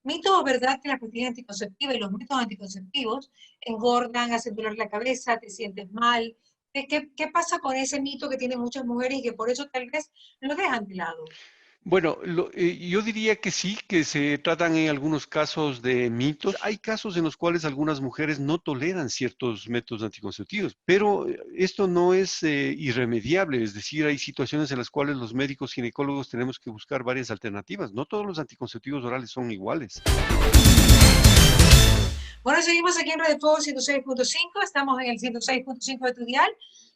Mito o verdad que las pastillas anticonceptivas y los métodos anticonceptivos engordan, hacen doler la cabeza, te sientes mal. ¿Qué pasa con ese mito que tienen muchas mujeres y que por eso tal vez lo dejan de lado? Bueno, yo diría que sí, que se tratan en algunos casos de mitos. Hay casos en los cuales algunas mujeres no toleran ciertos métodos anticonceptivos, pero esto no es irremediable. Es decir, hay situaciones en las cuales los médicos ginecólogos tenemos que buscar varias alternativas. No todos los anticonceptivos orales son iguales. Bueno, seguimos aquí en Radio Fuego 106.5, estamos en el 106.5 de tu dial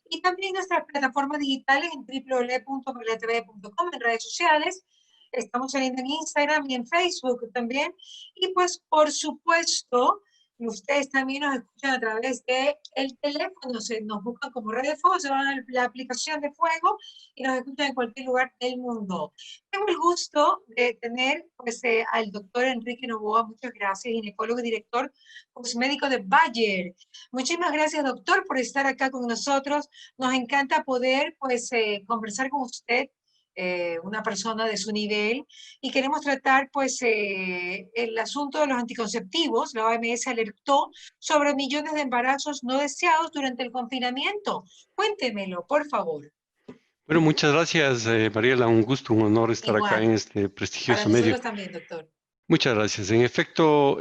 y también en nuestras plataformas digitales en www.maglatv.com, en redes sociales. Estamos saliendo en Instagram y en Facebook también. Y pues, por supuesto, ustedes también nos escuchan a través de el teléfono, nos buscan como Radio Fuego, se van a la aplicación de Fuego y nos escuchan en cualquier lugar del mundo. Tengo el gusto de tener pues, al doctor Enrique Novoa, muchas gracias, ginecólogo y director médico de Bayer. Muchísimas gracias, doctor, por estar acá con nosotros. Nos encanta poder, pues, conversar con usted, una persona de su nivel, y queremos tratar, pues, el asunto de los anticonceptivos. La OMS alertó sobre millones de embarazos no deseados durante el confinamiento. Cuéntemelo, por favor. Bueno, muchas gracias, Mariela. Un gusto, un honor estar acá en Igual, este para prestigioso medio. nosotros también, doctor. Muchas gracias. En efecto,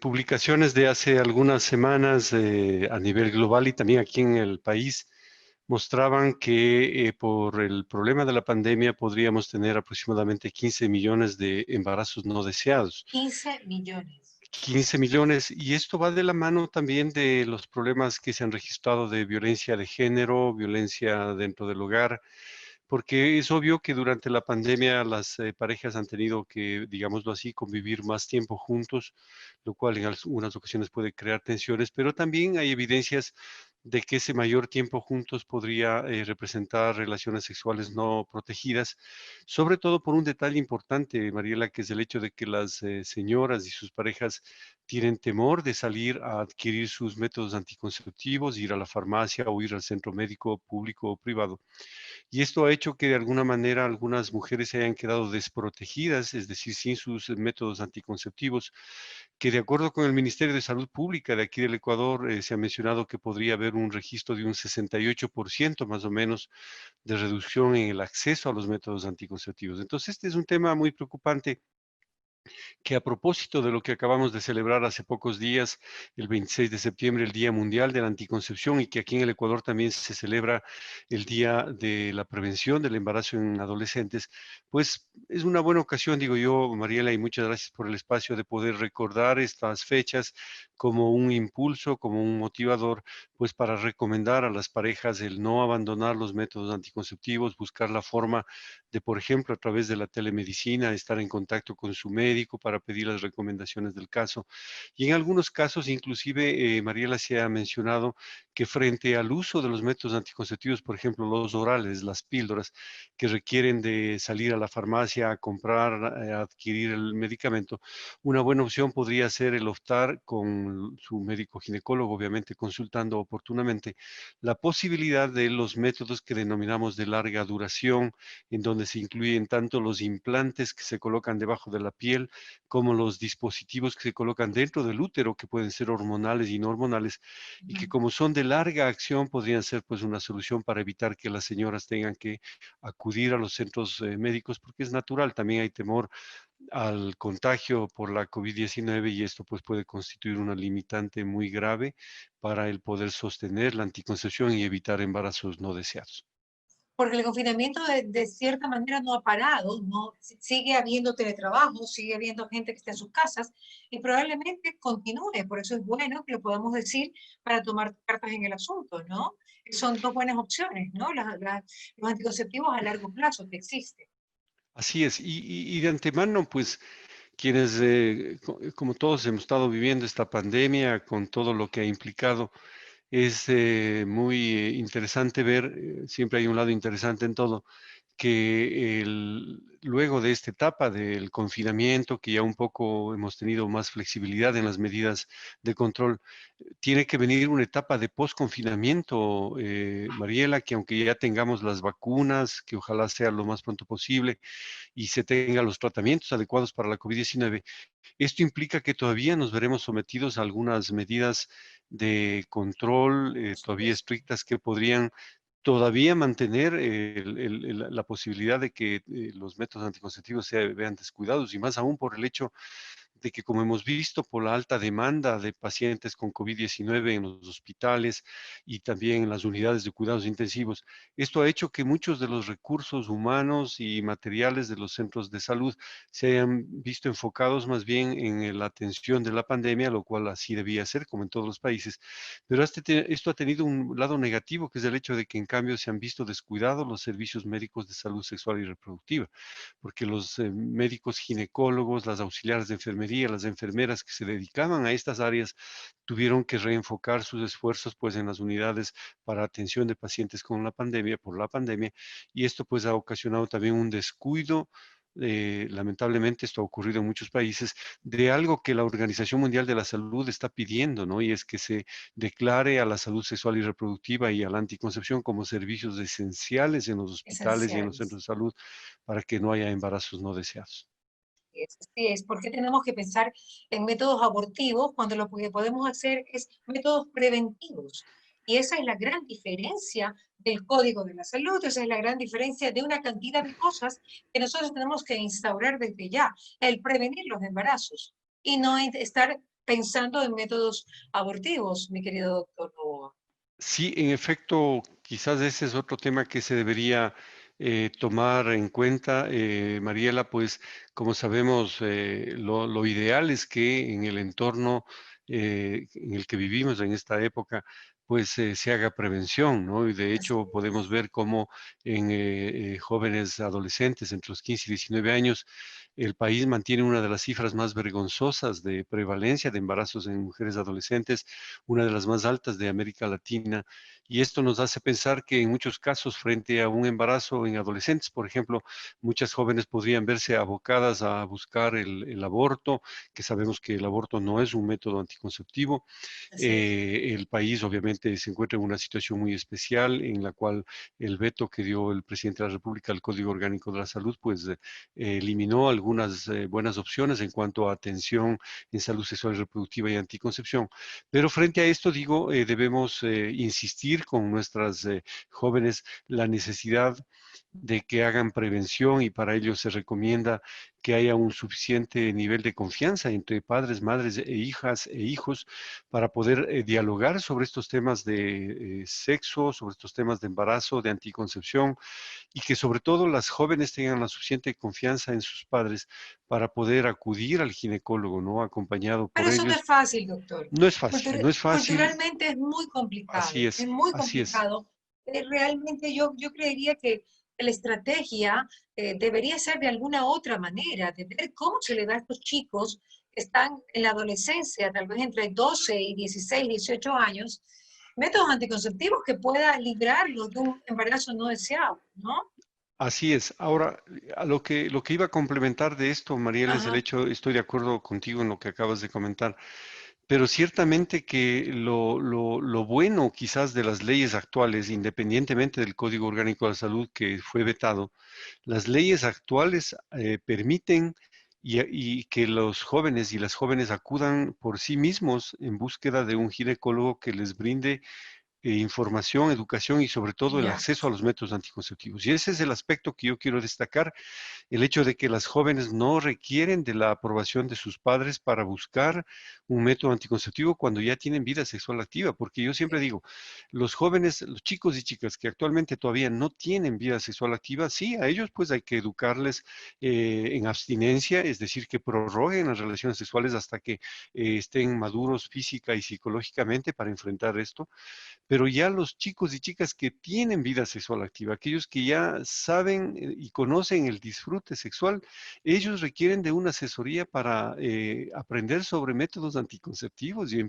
publicaciones de hace algunas semanas a nivel global y también aquí en el país mostraban que por el problema de la pandemia podríamos tener aproximadamente 15 millones de embarazos no deseados. 15 millones. 15 millones, y esto va de la mano también de los problemas que se han registrado de violencia de género, violencia dentro del hogar, porque es obvio que durante la pandemia las parejas han tenido que, digámoslo así, convivir más tiempo juntos, lo cual en algunas ocasiones puede crear tensiones, pero también hay evidencias de que ese mayor tiempo juntos podría representar relaciones sexuales no protegidas, sobre todo por un detalle importante, Mariela, que es el hecho de que las señoras y sus parejas tienen temor de salir a adquirir sus métodos anticonceptivos, ir a la farmacia o ir al centro médico público o privado. Y esto ha hecho que de alguna manera algunas mujeres se hayan quedado desprotegidas, es decir, sin sus métodos anticonceptivos, que de acuerdo con el Ministerio de Salud Pública de aquí del Ecuador, se ha mencionado que podría haber un registro de un 68% más o menos de reducción en el acceso a los métodos anticonceptivos. Entonces, este es un tema muy preocupante que a propósito de lo que acabamos de celebrar hace pocos días, el 26 de septiembre, el Día Mundial de la Anticoncepción, y que aquí en el Ecuador también se celebra el Día de la Prevención del Embarazo en Adolescentes, pues es una buena ocasión, digo yo, Mariela, y muchas gracias por el espacio de poder recordar estas fechas como un impulso, como un motivador, pues para recomendar a las parejas el no abandonar los métodos anticonceptivos, buscar la forma de, por ejemplo, a través de la telemedicina, estar en contacto con su médico para pedir las recomendaciones del caso. Y en algunos casos, inclusive, Mariela se ha mencionado que frente al uso de los métodos anticonceptivos, por ejemplo, los orales, las píldoras, que requieren de salir a la farmacia a comprar, a adquirir el medicamento, una buena opción podría ser el optar con su médico ginecólogo, obviamente consultando oportunamente, la posibilidad de los métodos que denominamos de larga duración, en donde se incluyen tanto los implantes que se colocan debajo de la piel como los dispositivos que se colocan dentro del útero, que pueden ser hormonales y no hormonales, y que como son de larga acción podrían ser pues una solución para evitar que las señoras tengan que acudir a los centros médicos, porque es natural, también hay temor al contagio por la COVID-19 y esto pues puede constituir una limitante muy grave para el poder sostener la anticoncepción y evitar embarazos no deseados. Porque el confinamiento de cierta manera no ha parado, no sigue habiendo teletrabajo, sigue habiendo gente que está en sus casas y probablemente continúe. Por eso es bueno que lo podamos decir para tomar cartas en el asunto, ¿no? Son dos buenas opciones, ¿no? Los anticonceptivos a largo plazo que existen. Así es, y de antemano, pues quienes, como todos hemos estado viviendo esta pandemia con todo lo que ha implicado, es muy interesante ver, siempre hay un lado interesante en todo, que luego de esta etapa del confinamiento, que ya un poco hemos tenido más flexibilidad en las medidas de control, tiene que venir una etapa de post-confinamiento, Mariela, que aunque ya tengamos las vacunas, que ojalá sea lo más pronto posible, y se tengan los tratamientos adecuados para la COVID-19, esto implica que todavía nos veremos sometidos a algunas medidas de control todavía estrictas que podrían todavía mantener la posibilidad de que los métodos anticonceptivos se vean descuidados y más aún por el hecho de que, como hemos visto, por la alta demanda de pacientes con COVID-19 en los hospitales y también en las unidades de cuidados intensivos, esto ha hecho que muchos de los recursos humanos y materiales de los centros de salud se hayan visto enfocados más bien en la atención de la pandemia, lo cual así debía ser, como en todos los países. Pero esto ha tenido un lado negativo, que es el hecho de que en cambio se han visto descuidados los servicios médicos de salud sexual y reproductiva, porque los médicos ginecólogos, las auxiliares de enfermería, las enfermeras que se dedicaban a estas áreas tuvieron que reenfocar sus esfuerzos pues en las unidades para atención de pacientes con la pandemia, por la pandemia, y esto pues ha ocasionado también un descuido. Lamentablemente esto ha ocurrido en muchos países, de algo que la Organización Mundial de la Salud está pidiendo, ¿no? Y es que se declare a la salud sexual y reproductiva y a la anticoncepción como servicios esenciales en los hospitales y en los esenciales. centros de salud para que no haya embarazos no deseados. Así es, porque tenemos que pensar en métodos abortivos cuando lo que podemos hacer es métodos preventivos. Y esa es la gran diferencia del Código de la Salud, esa es la gran diferencia de una cantidad de cosas que nosotros tenemos que instaurar desde ya, el prevenir los embarazos y no estar pensando en métodos abortivos, mi querido doctor Novoa. Sí, en efecto, quizás ese es otro tema que se debería tomar en cuenta, Mariela, pues como sabemos, lo ideal es que en el entorno en el que vivimos en esta época, pues se haga prevención, ¿no? Y de Así hecho podemos ver cómo en jóvenes adolescentes entre los 15 y 19 años, el país mantiene una de las cifras más vergonzosas de prevalencia de embarazos en mujeres adolescentes, una de las más altas de América Latina, y esto nos hace pensar que en muchos casos, frente a un embarazo en adolescentes, por ejemplo, muchas jóvenes podrían verse abocadas a buscar el aborto, que sabemos que el aborto no es un método anticonceptivo. así es. El país obviamente se encuentra en una situación muy especial en la cual el veto que dio el presidente de la República al Código Orgánico de la Salud, pues eliminó algunas buenas opciones en cuanto a atención en salud sexual y reproductiva y anticoncepción. Pero frente a esto, digo, debemos insistir con nuestras jóvenes la necesidad de que hagan prevención y para ello se recomienda que haya un suficiente nivel de confianza entre padres, madres e hijas e hijos para poder dialogar sobre estos temas de sexo, sobre estos temas de embarazo, de anticoncepción y que sobre todo las jóvenes tengan la suficiente confianza en sus padres para poder acudir al ginecólogo, ¿no? Acompañado Pero por eso no es ellos. fácil, doctor. No es fácil, no es fácil, Culturalmente es muy así complicado, es es, muy así es. complicado. Realmente yo creería que la estrategia debería ser de alguna otra manera, de ver cómo se le da a estos chicos que están en la adolescencia, tal vez entre 12 y 16, 18 años, métodos anticonceptivos que pueda librarlos de un embarazo no deseado, ¿no? Así es. Ahora, a lo que iba a complementar de esto, Mariela, es el Ajá, hecho, estoy de acuerdo contigo en lo que acabas de comentar, pero ciertamente que lo bueno quizás de las leyes actuales, independientemente del Código Orgánico de la Salud que fue vetado, las leyes actuales permiten y que los jóvenes y las jóvenes acudan por sí mismos en búsqueda de un ginecólogo que les brinde información, educación y sobre todo el ya. acceso a los métodos anticonceptivos. Y ese es el aspecto que yo quiero destacar, el hecho de que las jóvenes no requieren de la aprobación de sus padres para buscar un método anticonceptivo cuando ya tienen vida sexual activa, porque yo siempre digo, los jóvenes, los chicos y chicas que actualmente todavía no tienen vida sexual activa, sí, a ellos pues hay que educarles en abstinencia, es decir, que prorroguen las relaciones sexuales hasta que estén maduros física y psicológicamente para enfrentar esto, pero ya los chicos y chicas que tienen vida sexual activa, aquellos que ya saben y conocen el disfrute sexual, ellos requieren de una asesoría para aprender sobre métodos anticonceptivos y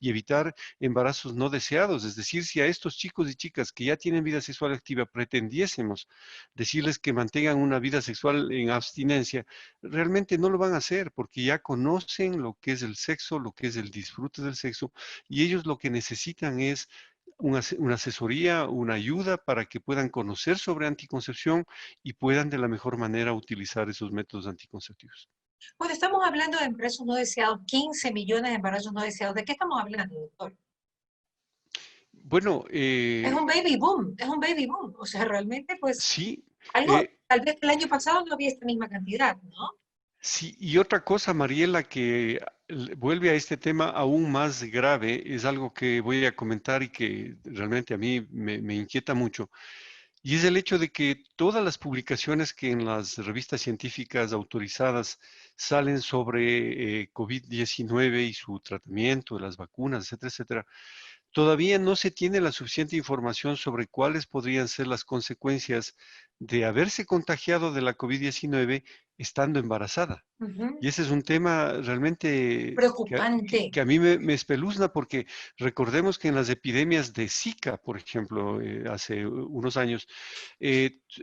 evitar embarazos no deseados. Es decir, si a estos chicos y chicas que ya tienen vida sexual activa pretendiésemos decirles que mantengan una vida sexual en abstinencia, realmente no lo van a hacer porque ya conocen lo que es el sexo, lo que es el disfrute del sexo, y ellos lo que necesitan es una asesoría, una ayuda para que puedan conocer sobre anticoncepción y puedan de la mejor manera utilizar esos métodos anticonceptivos. Bueno, estamos hablando de embarazos no deseados, 15 millones de embarazos no deseados. ¿De qué estamos hablando, doctor? Bueno, Es un baby boom, es un baby boom. O sea, realmente, pues, sí, algo, eh, tal vez el año pasado no había esta misma cantidad, ¿no? sí, y otra cosa, Mariela, que vuelve a este tema aún más grave, es algo que voy a comentar y que realmente a mí me inquieta mucho, y es el hecho de que todas las publicaciones que en las revistas científicas autorizadas salen sobre COVID-19 y su tratamiento, las vacunas, etcétera, etcétera, todavía no se tiene la suficiente información sobre cuáles podrían ser las consecuencias de haberse contagiado de la COVID-19 estando embarazada. Ujú. Y ese es un tema realmente Preocupante. que a mí me espeluzna porque recordemos que en las epidemias de Zika, por ejemplo, hace unos años,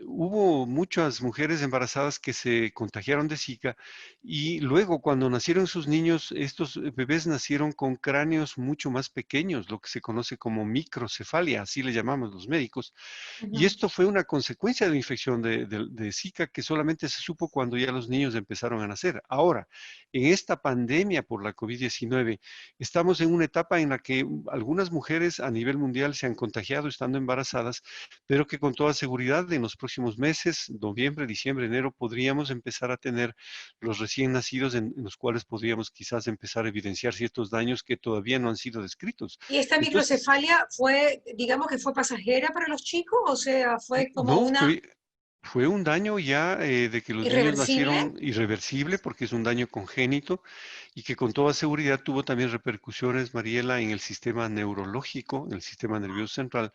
hubo muchas mujeres embarazadas que se contagiaron de Zika y luego cuando nacieron sus niños, estos bebés nacieron con cráneos mucho más pequeños, lo que se conoce como microcefalia, así le llamamos los médicos. Y Ujú. esto fue una consecuencia de la infección de Zika que solamente se supo cuando ya los niños empezaron a nacer. Ahora, en esta pandemia por la COVID-19, estamos en una etapa en la que algunas mujeres a nivel mundial se han contagiado estando embarazadas, pero que con toda seguridad en los próximos meses, noviembre, diciembre, enero, podríamos empezar a tener los recién nacidos en los cuales podríamos quizás empezar a evidenciar ciertos daños que todavía no han sido descritos. ¿Y esta Entonces, microcefalia fue, digamos que fue pasajera para los chicos? O sea, fue como no, una fue un daño ya de que los niños irreversible. nacieron irreversible porque es un daño congénito y que con toda seguridad tuvo también repercusiones, Mariela, en el sistema neurológico, en el sistema nervioso central,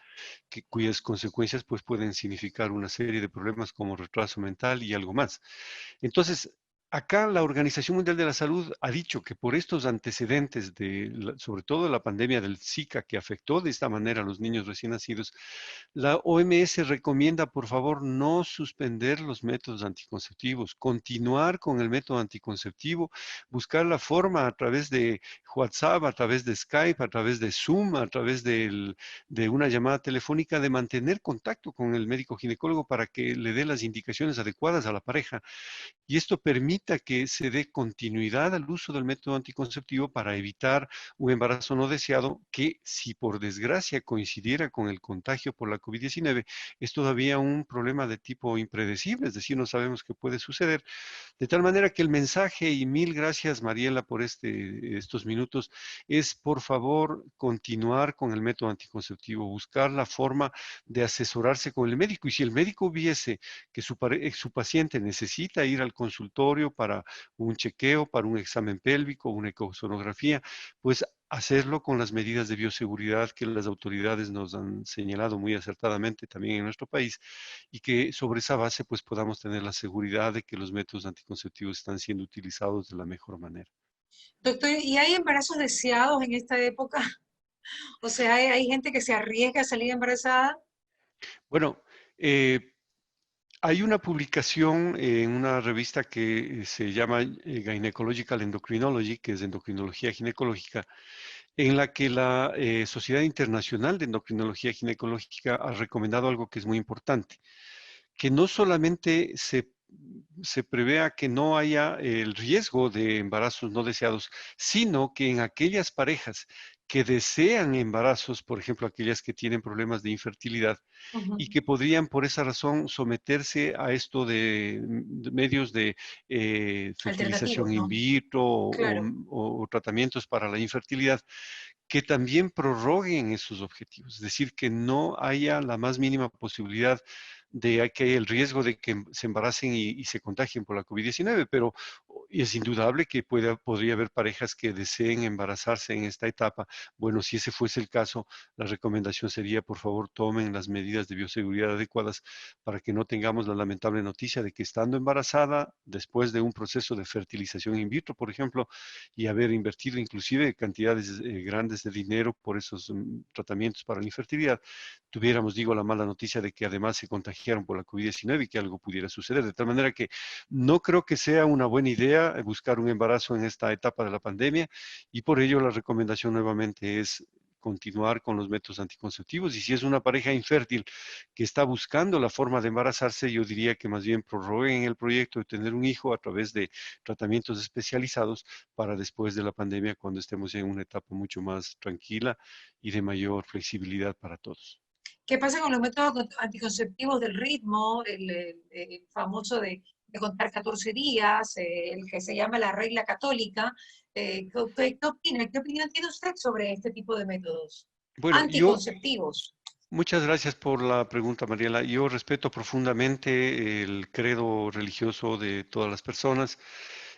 cuyas consecuencias pues, pueden significar una serie de problemas como retraso mental y algo más. Entonces, acá la Organización Mundial de la Salud ha dicho que por estos antecedentes sobre todo la pandemia del Zika que afectó de esta manera a los niños recién nacidos, la OMS recomienda, por favor, no suspender los métodos anticonceptivos, continuar con el método anticonceptivo, buscar la forma a través de WhatsApp, a través de Skype, a través de Zoom, a través de una llamada telefónica, de mantener contacto con el médico ginecólogo para que le dé las indicaciones adecuadas a la pareja y esto permita que se dé continuidad al uso del método anticonceptivo para evitar un embarazo no deseado que, si por desgracia coincidiera con el contagio por la COVID-19, es todavía un problema de tipo impredecible, es decir, no sabemos qué puede suceder. De tal manera que el mensaje, y mil gracias Mariela por estos minutos, es por favor continuar con el método anticonceptivo, buscar la forma de asesorarse con el médico. Y si el médico viese que su paciente necesita ir al consultorio para un chequeo, para un examen pélvico, una ecosonografía, pues hacerlo con las medidas de bioseguridad que las autoridades nos han señalado muy acertadamente también en nuestro país y que sobre esa base pues podamos tener la seguridad de que los métodos anticonceptivos están siendo utilizados de la mejor manera. Doctor, ¿y hay embarazos deseados en esta época? O sea, hay gente que se arriesga a salir embarazada. Bueno, eh, hay una publicación en una revista que se llama Gynecological Endocrinology, que es endocrinología ginecológica, en la que la Sociedad Internacional de Endocrinología Ginecológica ha recomendado algo que es muy importante, que no solamente se prevea que no haya el riesgo de embarazos no deseados, sino que en aquellas parejas que desean embarazos, por ejemplo, aquellas que tienen problemas de infertilidad Ujú. y que podrían por esa razón someterse a esto de medios de fertilización Alternativos, in ¿no? vitro Claro. o tratamientos para la infertilidad, que también prorroguen esos objetivos, es decir, que no haya la más mínima posibilidad de que hay el riesgo de que se embaracen y se contagien por la COVID-19, pero es indudable que podría haber parejas que deseen embarazarse en esta etapa. Bueno, si ese fuese el caso, la recomendación sería, por favor, tomen las medidas de bioseguridad adecuadas para que no tengamos la lamentable noticia de que estando embarazada, después de un proceso de fertilización in vitro, por ejemplo, y haber invertido inclusive cantidades grandes de dinero por esos tratamientos para la infertilidad, tuviéramos, digo, la mala noticia de que además se contagiaron por la COVID-19 y que algo pudiera suceder. De tal manera que no creo que sea una buena idea buscar un embarazo en esta etapa de la pandemia, y por ello la recomendación nuevamente es continuar con los métodos anticonceptivos. Y si es una pareja infértil que está buscando la forma de embarazarse, yo diría que más bien prorroguen el proyecto de tener un hijo a través de tratamientos especializados para después de la pandemia, cuando estemos en una etapa mucho más tranquila y de mayor flexibilidad para todos. ¿Qué pasa con los métodos anticonceptivos del ritmo, el famoso de contar 14 días, el que se llama la regla católica? ¿Qué opina? ¿Qué opinión tiene usted sobre este tipo de métodos Bueno, anticonceptivos? muchas gracias por la pregunta, Mariela. Yo respeto profundamente el credo religioso de todas las personas.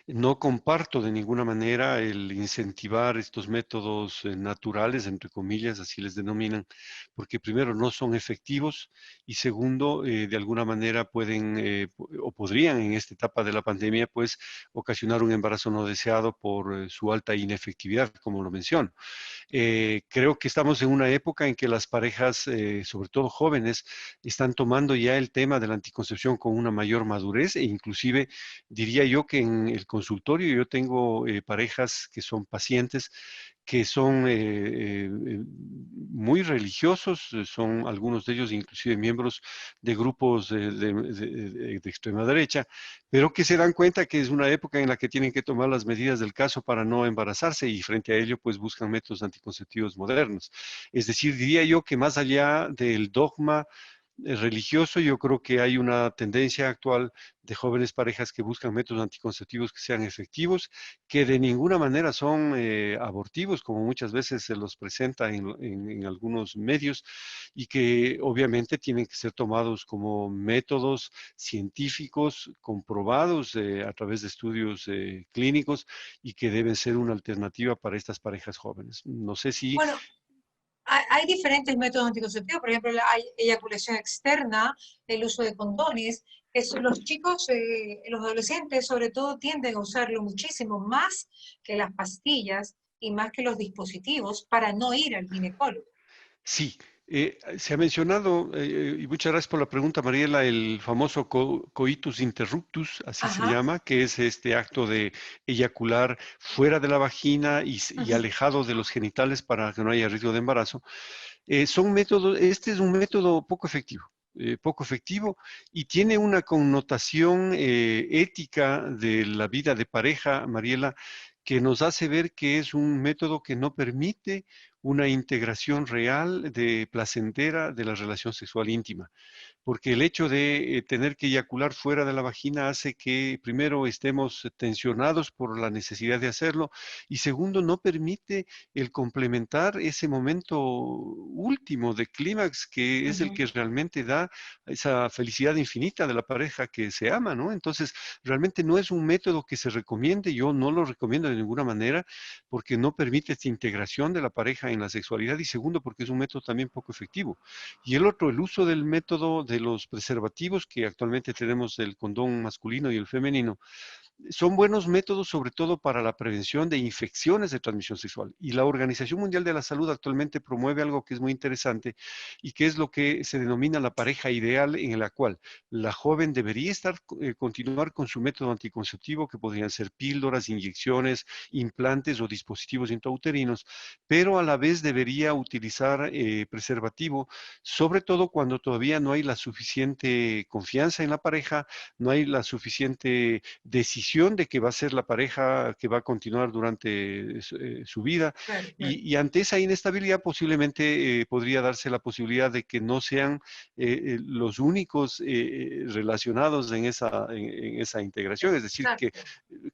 No comparto de ninguna manera el incentivar estos métodos naturales, entre comillas, así les denominan, porque primero no son efectivos y segundo, de alguna manera pueden o podrían en esta etapa de la pandemia, pues ocasionar un embarazo no deseado por su alta inefectividad, como lo menciono. Creo que estamos en una época en que las parejas, sobre todo jóvenes, están tomando ya el tema de la anticoncepción con una mayor madurez, e inclusive diría yo que en el consultorio yo tengo parejas que son pacientes que son muy religiosos, son algunos de ellos inclusive miembros de grupos de extrema derecha, pero que se dan cuenta que es una época en la que tienen que tomar las medidas del caso para no embarazarse, y frente a ello pues buscan métodos anticonceptivos modernos. Es decir, diría yo que más allá del dogma religioso, yo creo que hay una tendencia actual de jóvenes parejas que buscan métodos anticonceptivos que sean efectivos, que de ninguna manera son abortivos, como muchas veces se los presenta en algunos medios, y que obviamente tienen que ser tomados como métodos científicos comprobados a través de estudios clínicos, y que deben ser una alternativa para estas parejas jóvenes. No sé si... Bueno, hay diferentes métodos anticonceptivos, por ejemplo, hay eyaculación externa, el uso de condones. Los chicos, los adolescentes sobre todo, tienden a usarlo muchísimo más que las pastillas y más que los dispositivos para no ir al ginecólogo. Sí, se ha mencionado, y muchas gracias por la pregunta, Mariela, el famoso coitus interruptus, así se Ajá. llama, que es este acto de eyacular fuera de la vagina y Ujú. alejado de los genitales para que no haya riesgo de embarazo. Son métodos, este es un método poco efectivo, y tiene una connotación ética de la vida de pareja, Mariela, que nos hace ver que es un método que no permite una integración real de placentera de la relación sexual íntima, porque el hecho de tener que eyacular fuera de la vagina hace que primero estemos tensionados por la necesidad de hacerlo, y segundo no permite el complementar ese momento último de clímax que es el Ujú. que realmente da esa felicidad infinita de la pareja que se ama, ¿no? Entonces, realmente no es un método que se recomiende, yo no lo recomiendo de ninguna manera, porque no permite esta integración de la pareja en la sexualidad, y segundo, porque es un método también poco efectivo. Y el otro, el uso del método de los preservativos, que actualmente tenemos el condón masculino y el femenino, son buenos métodos sobre todo para la prevención de infecciones de transmisión sexual. Y la Organización Mundial de la Salud actualmente promueve algo que es muy interesante, y que es lo que se denomina la pareja ideal, en la cual la joven debería continuar con su método anticonceptivo, que podrían ser píldoras, inyecciones, implantes o dispositivos intrauterinos, pero a la vez debería utilizar preservativo, sobre todo cuando todavía no hay la suficiente confianza en la pareja, no hay la suficiente decisión presión de que va a ser la pareja que va a continuar durante su vida. Claro, claro. Y ante esa inestabilidad posiblemente podría darse la posibilidad de que no sean los únicos relacionados en esa integración, es decir, Exacto.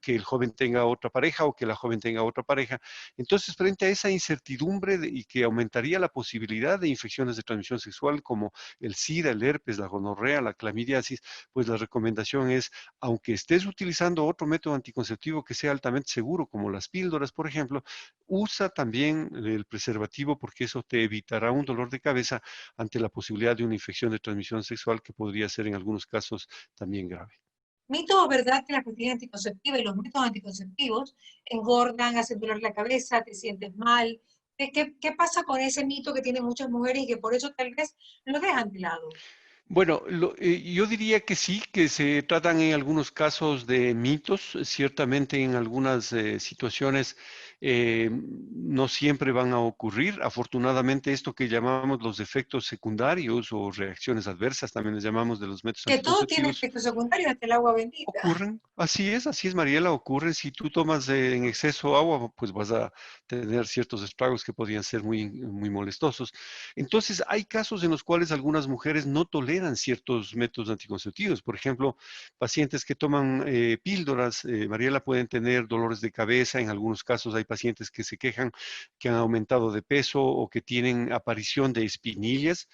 que el joven tenga otra pareja o que la joven tenga otra pareja. Entonces, frente a esa incertidumbre y que aumentaría la posibilidad de infecciones de transmisión sexual como el SIDA, el herpes, la gonorrea, la clamidiasis, pues la recomendación es, aunque estés utilizando otro método anticonceptivo que sea altamente seguro, como las píldoras, por ejemplo, usa también el preservativo porque eso te evitará un dolor de cabeza ante la posibilidad de una infección de transmisión sexual que podría ser en algunos casos también grave. Mito o verdad que la pastilla anticonceptiva y los métodos anticonceptivos engordan, hacen doler la cabeza, te sientes mal. ¿Qué pasa con ese mito que tienen muchas mujeres y que por eso tal vez lo dejan de lado? Bueno, yo diría que sí, que se tratan en algunos casos de mitos, ciertamente en algunas situaciones no siempre van a ocurrir. Afortunadamente, esto que llamamos los efectos secundarios o reacciones adversas, también les llamamos de los métodos Que todo tiene anticonceptivos, efectos secundarios, hasta el agua bendita. ocurren, así es, Mariela, ocurren. Si tú tomas en exceso agua, pues vas a tener ciertos estragos que podrían ser muy molestosos. Entonces, hay casos en los cuales algunas mujeres no toleran ciertos métodos anticonceptivos. Por ejemplo, pacientes que toman píldoras, Mariela, pueden tener dolores de cabeza. En algunos casos hay pacientes que se quejan que han aumentado de peso o que tienen aparición de espinillas.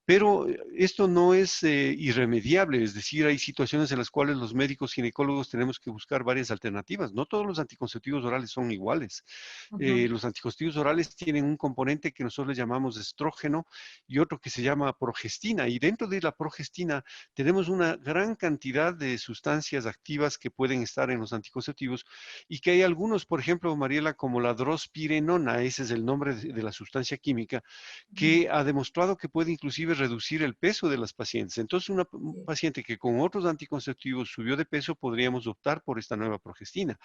Pero esto no es irremediable, es decir, hay situaciones en las cuales los médicos ginecólogos tenemos que buscar varias alternativas. No todos los anticonceptivos orales son iguales. Ujú. Los anticonceptivos orales tienen un componente que nosotros le llamamos estrógeno y otro que se llama progestina. Y dentro de la progestina tenemos una gran cantidad de sustancias activas que pueden estar en los anticonceptivos y que hay algunos, por ejemplo, Mariela, como la drospirenona, ese es el nombre de la sustancia química, que ha demostrado que puede inclusive reducir el peso de las pacientes. Entonces, un Sí. paciente que con otros anticonceptivos subió de peso, podríamos optar por esta nueva progestina.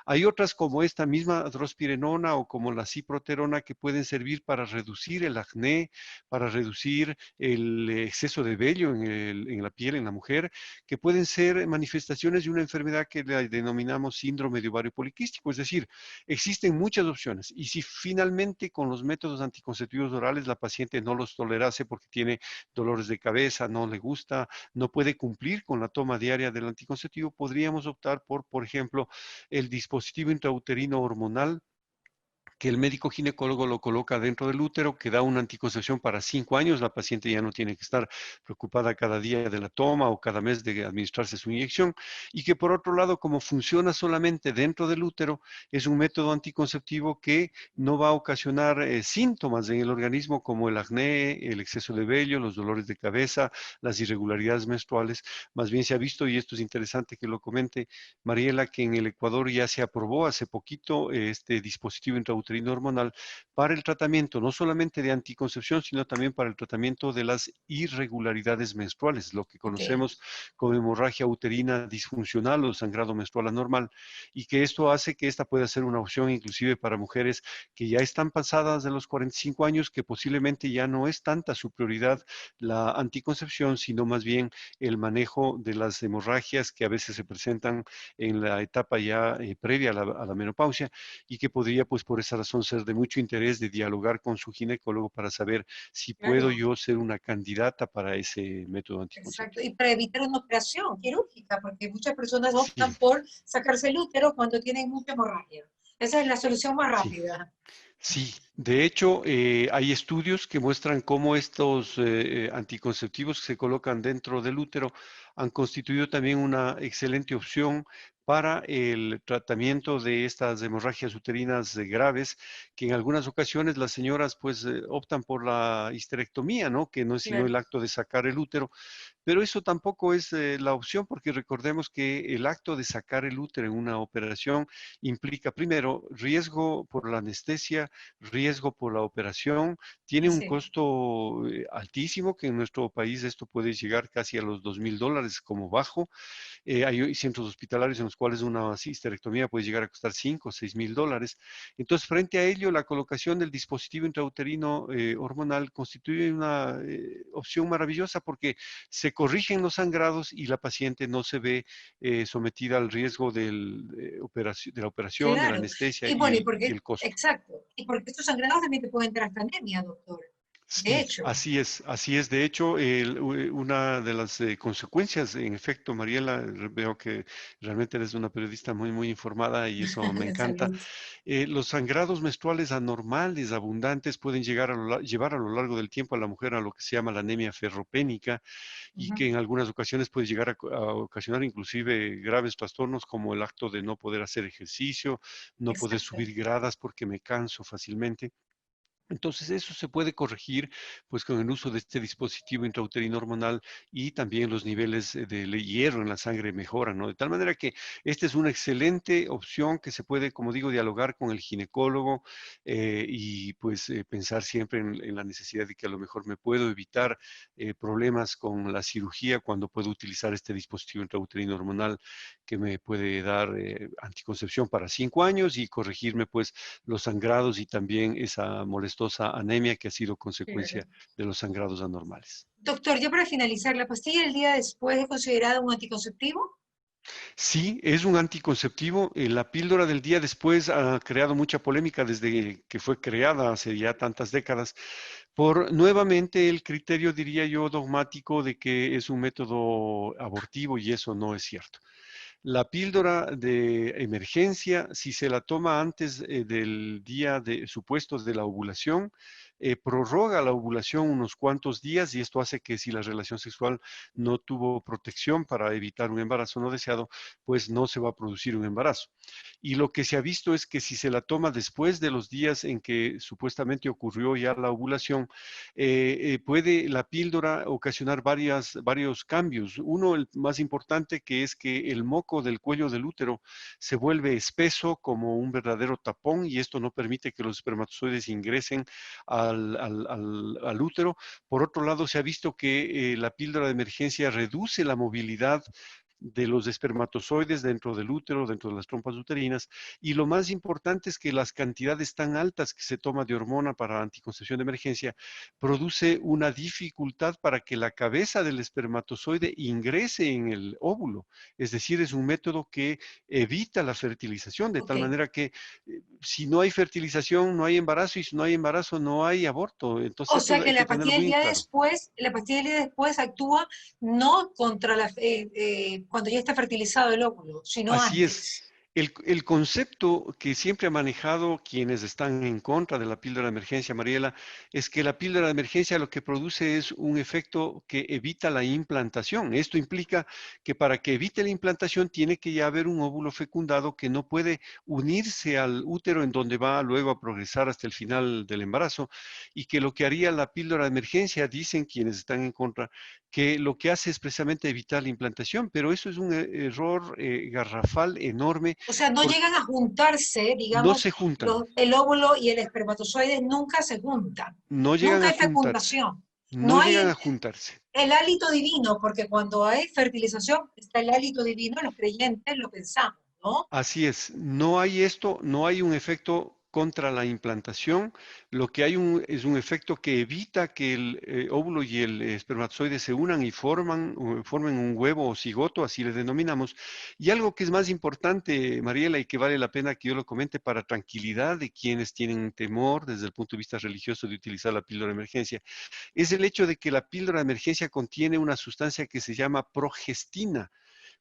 Hay otras como esta misma drospirenona o como la ciproterona que pueden servir para reducir el acné, para reducir el exceso de vello en la piel en la mujer, que pueden ser manifestaciones de una enfermedad que la denominamos síndrome de ovario poliquístico. Es decir, existen muchas opciones y si finalmente con los métodos anticonceptivos orales la paciente no los tolerase porque tiene dolores de cabeza, no le gusta, no puede cumplir con la toma diaria del anticonceptivo, podríamos optar por ejemplo, el dispositivo intrauterino hormonal que el médico ginecólogo lo coloca dentro del útero, que da una anticoncepción para 5 años. La paciente ya no tiene que estar preocupada cada día de la toma o cada mes de administrarse su inyección. Y que por otro lado, como funciona solamente dentro del útero, es un método anticonceptivo que no va a ocasionar síntomas en el organismo como el acné, el exceso de vello, los dolores de cabeza, las irregularidades menstruales. Más bien se ha visto, y esto es interesante que lo comente Mariela, que en el Ecuador ya se aprobó hace poquito este dispositivo intrauterino hormonal para el tratamiento no solamente de anticoncepción, sino también para el tratamiento de las irregularidades menstruales, lo que Ok, conocemos como hemorragia uterina disfuncional o sangrado menstrual anormal, y que esto hace que esta pueda ser una opción inclusive para mujeres que ya están pasadas de los 45 años, que posiblemente ya no es tanta su prioridad la anticoncepción, sino más bien el manejo de las hemorragias que a veces se presentan en la etapa ya previa a la menopausia y que podría, pues por esa razón, ser de mucho interés de dialogar con su ginecólogo para saber si puedo claro, yo ser una candidata para ese método exacto. anticonceptivo. Y para evitar una operación quirúrgica, porque muchas personas Sí, optan por sacarse el útero cuando tienen mucha hemorragia. Esa es la solución más sí. rápida. Sí, de hecho, hay estudios que muestran cómo estos anticonceptivos que se colocan dentro del útero han constituido también una excelente opción para el tratamiento de estas hemorragias uterinas graves, que en algunas ocasiones las señoras pues optan por la histerectomía, ¿no? Que no es sino Claro, el acto de sacar el útero, pero eso tampoco es la opción porque recordemos que el acto de sacar el útero en una operación implica primero riesgo por la anestesia, riesgo por la operación, tiene un así es. costo altísimo que en nuestro país esto puede llegar casi a los $2,000 como bajo. Hay centros hospitalarios en los cuales una histerectomía puede llegar a costar 5 o 6 mil dólares. Entonces, frente a ello, la colocación del dispositivo intrauterino hormonal constituye una opción maravillosa porque se se corrigen los sangrados y la paciente no se ve sometida al riesgo de la operación, de la Claro. anestesia Y bueno, y el costo. exacto, y porque estos sangrados también te pueden traer hasta anemia, doctor. De Sí, hecho. así es, así es. De hecho, una de las consecuencias, en efecto, Mariela, veo que realmente eres una periodista muy, muy informada y eso me encanta. Salud. Los sangrados menstruales anormales, abundantes, pueden llevar a lo largo del tiempo a la mujer a lo que se llama la anemia ferropénica y Ujú. que en algunas ocasiones puede llegar a ocasionar inclusive graves trastornos como el acto de no poder hacer ejercicio, no poder Exacto. subir gradas porque me canso fácilmente. Entonces, eso se puede corregir pues con el uso de este dispositivo intrauterino hormonal y también los niveles de hierro en la sangre mejoran, ¿no? De tal manera que esta es una excelente opción que se puede, como digo, dialogar con el ginecólogo y pues pensar siempre en la necesidad de que a lo mejor me puedo evitar problemas con la cirugía cuando puedo utilizar este dispositivo intrauterino hormonal que me puede dar anticoncepción para 5 años y corregirme pues los sangrados y también esa molestosa anemia que ha sido Claro. consecuencia de los sangrados anormales. Doctor, ya para finalizar, ¿la pastilla del día después es considerada un anticonceptivo? Sí, es un anticonceptivo. La píldora del día después ha creado mucha polémica desde que fue creada hace ya tantas décadas por nuevamente el criterio, diría yo, dogmático de que es un método abortivo y eso no es cierto. La píldora de emergencia, si se la toma antes del día de supuestos de la ovulación, prorroga la ovulación unos cuantos días y esto hace que si la relación sexual no tuvo protección para evitar un embarazo no deseado, pues no se va a producir un embarazo. Y lo que se ha visto es que si se la toma después de los días en que supuestamente ocurrió ya la ovulación, puede la píldora ocasionar varios cambios. Uno, el más importante, que es que el moco del cuello del útero se vuelve espeso como un verdadero tapón y esto no permite que los espermatozoides ingresen al útero. Por otro lado, se ha visto que la píldora de emergencia reduce la movilidad de los espermatozoides dentro del útero, dentro de las trompas uterinas, y lo más importante es que las cantidades tan altas que se toma de hormona para anticoncepción de emergencia produce una dificultad para que la cabeza del espermatozoide ingrese en el óvulo. Es decir, es un método que evita la fertilización, de Ok. tal manera que si no hay fertilización, no hay embarazo, y si no hay embarazo, no hay aborto. O Entonces, sea esto que hay que la pastilla tenerlo del muy en día claro. después, la pastilla del día después actúa no contra cuando ya está fertilizado el óvulo, sino Así es. antes. El concepto que siempre ha manejado quienes están en contra de la píldora de emergencia, Mariela, es que la píldora de emergencia lo que produce es un efecto que evita la implantación. Esto implica que para que evite la implantación tiene que ya haber un óvulo fecundado que no puede unirse al útero en donde va luego a progresar hasta el final del embarazo y que lo que haría la píldora de emergencia, dicen quienes están en contra, que lo que hace es precisamente evitar la implantación, pero eso es un error garrafal enorme O sea, no porque llegan a juntarse, no digamos, se juntan, el óvulo y el espermatozoide nunca se juntan. no llegan Nunca a hay juntarse, fecundación. no No llegan a hay juntarse. el hálito divino, porque cuando hay fertilización está el hálito divino, los creyentes lo pensamos, ¿no? Así es, no hay esto, no hay un efecto contra la implantación, lo que hay es un efecto que evita que el óvulo y el espermatozoide se unan y formen un huevo o cigoto, así le denominamos. Y algo que es más importante, Mariela, y que vale la pena que yo lo comente para tranquilidad de quienes tienen temor desde el punto de vista religioso de utilizar la píldora de emergencia, es el hecho de que la píldora de emergencia contiene una sustancia que se llama progestina,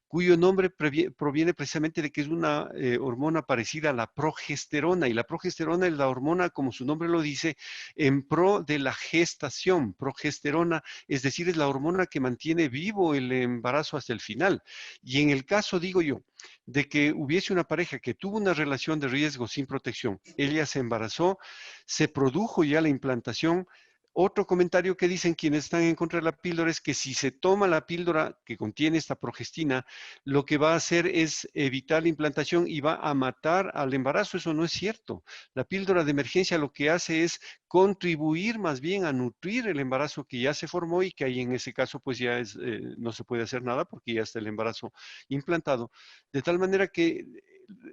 cuyo nombre proviene precisamente de que es una hormona parecida a la progesterona, y la progesterona es la hormona, como su nombre lo dice, en pro de la gestación. Progesterona, es decir, es la hormona que mantiene vivo el embarazo hasta el final. Y en el caso, digo yo, de que hubiese una pareja que tuvo una relación de riesgo sin protección, ella se embarazó, se produjo ya la implantación. Otro comentario que dicen quienes están en contra de la píldora es que si se toma la píldora que contiene esta progestina, lo que va a hacer es evitar la implantación y va a matar al embarazo. Eso no es cierto. La píldora de emergencia lo que hace es contribuir más bien a nutrir el embarazo que ya se formó y que ahí en ese caso pues ya no se puede hacer nada porque ya está el embarazo implantado. De tal manera que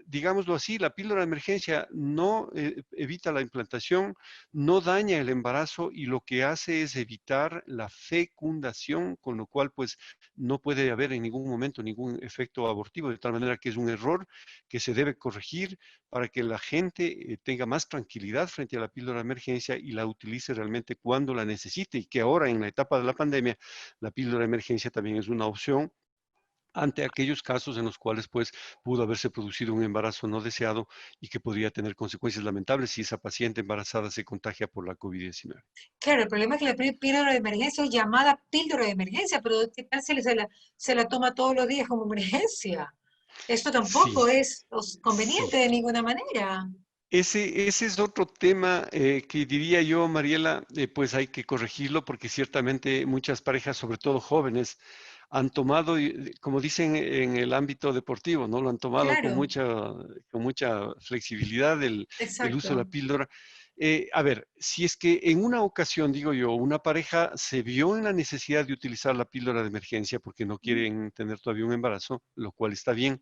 digámoslo así, la píldora de emergencia no evita la implantación, no daña el embarazo y lo que hace es evitar la fecundación, con lo cual pues no puede haber en ningún momento ningún efecto abortivo, de tal manera que es un error que se debe corregir para que la gente tenga más tranquilidad frente a la píldora de emergencia y la utilice realmente cuando la necesite, y que ahora en la etapa de la pandemia la píldora de emergencia también es una opción ante aquellos casos en los cuales pues pudo haberse producido un embarazo no deseado y que podría tener consecuencias lamentables si esa paciente embarazada se contagia por la COVID-19. Claro, el problema es que la píldora de emergencia es llamada píldora de emergencia, pero ¿qué tal si se la toma todos los días como emergencia? Esto Sí, tampoco es sí. conveniente de ninguna manera. Ese es otro tema que diría yo, Mariela, pues hay que corregirlo porque ciertamente muchas parejas, sobre todo jóvenes, han tomado, como dicen en el ámbito deportivo, ¿no? Lo han tomado Claro, con mucha flexibilidad el uso de la exacto. píldora. A ver, si es que en una ocasión, digo yo, una pareja se vio en la necesidad de utilizar la píldora de emergencia porque no quieren tener todavía un embarazo, lo cual está bien,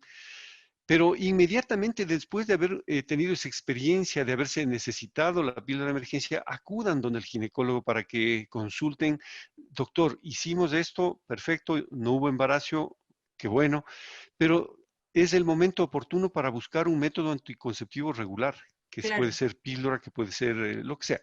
pero inmediatamente después de haber tenido esa experiencia, de haberse necesitado la píldora de emergencia, acudan donde el ginecólogo para que consulten, doctor, hicimos esto, perfecto, no hubo embarazo, qué bueno, pero es el momento oportuno para buscar un método anticonceptivo regular, que puede Claro. ser píldora, que puede ser lo que sea.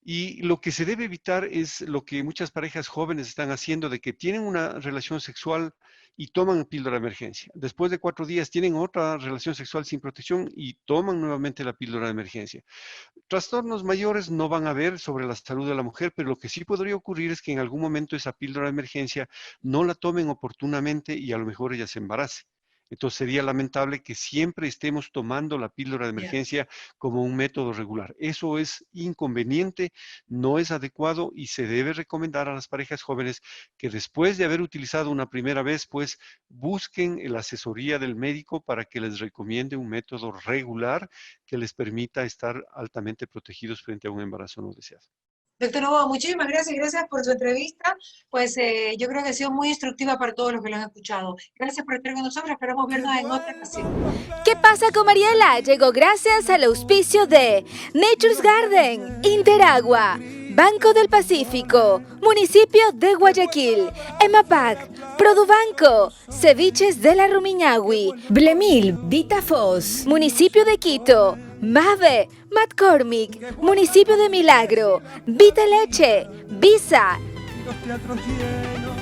Y lo que se debe evitar es lo que muchas parejas jóvenes están haciendo, de que tienen una relación sexual y toman píldora de emergencia. Después de 4 días tienen otra relación sexual sin protección y toman nuevamente la píldora de emergencia. Trastornos mayores no van a haber sobre la salud de la mujer, pero lo que sí podría ocurrir es que en algún momento esa píldora de emergencia no la tomen oportunamente y a lo mejor ella se embarace. Entonces sería lamentable que siempre estemos tomando la píldora de Ya. emergencia como un método regular. Eso es inconveniente, no es adecuado y se debe recomendar a las parejas jóvenes que después de haber utilizado una primera vez, pues busquen la asesoría del médico para que les recomiende un método regular que les permita estar altamente protegidos frente a un embarazo no deseado. Doctor Novoa, muchísimas gracias, gracias por su entrevista. Pues yo creo que ha sido muy instructiva para todos los que lo han escuchado. Gracias por estar con nosotros, esperamos vernos en otra ocasión. ¿Qué pasa con Mariela? Llegó gracias al auspicio de Nature's Garden, Interagua, Banco del Pacífico, Municipio de Guayaquil, EMAPAC, Produbanco, Ceviches de la Rumiñahui, Blemil, Vitafos, Municipio de Quito, Mave, McCormick, Municipio de Milagro, Vita Leche, Visa. Los teatros llenos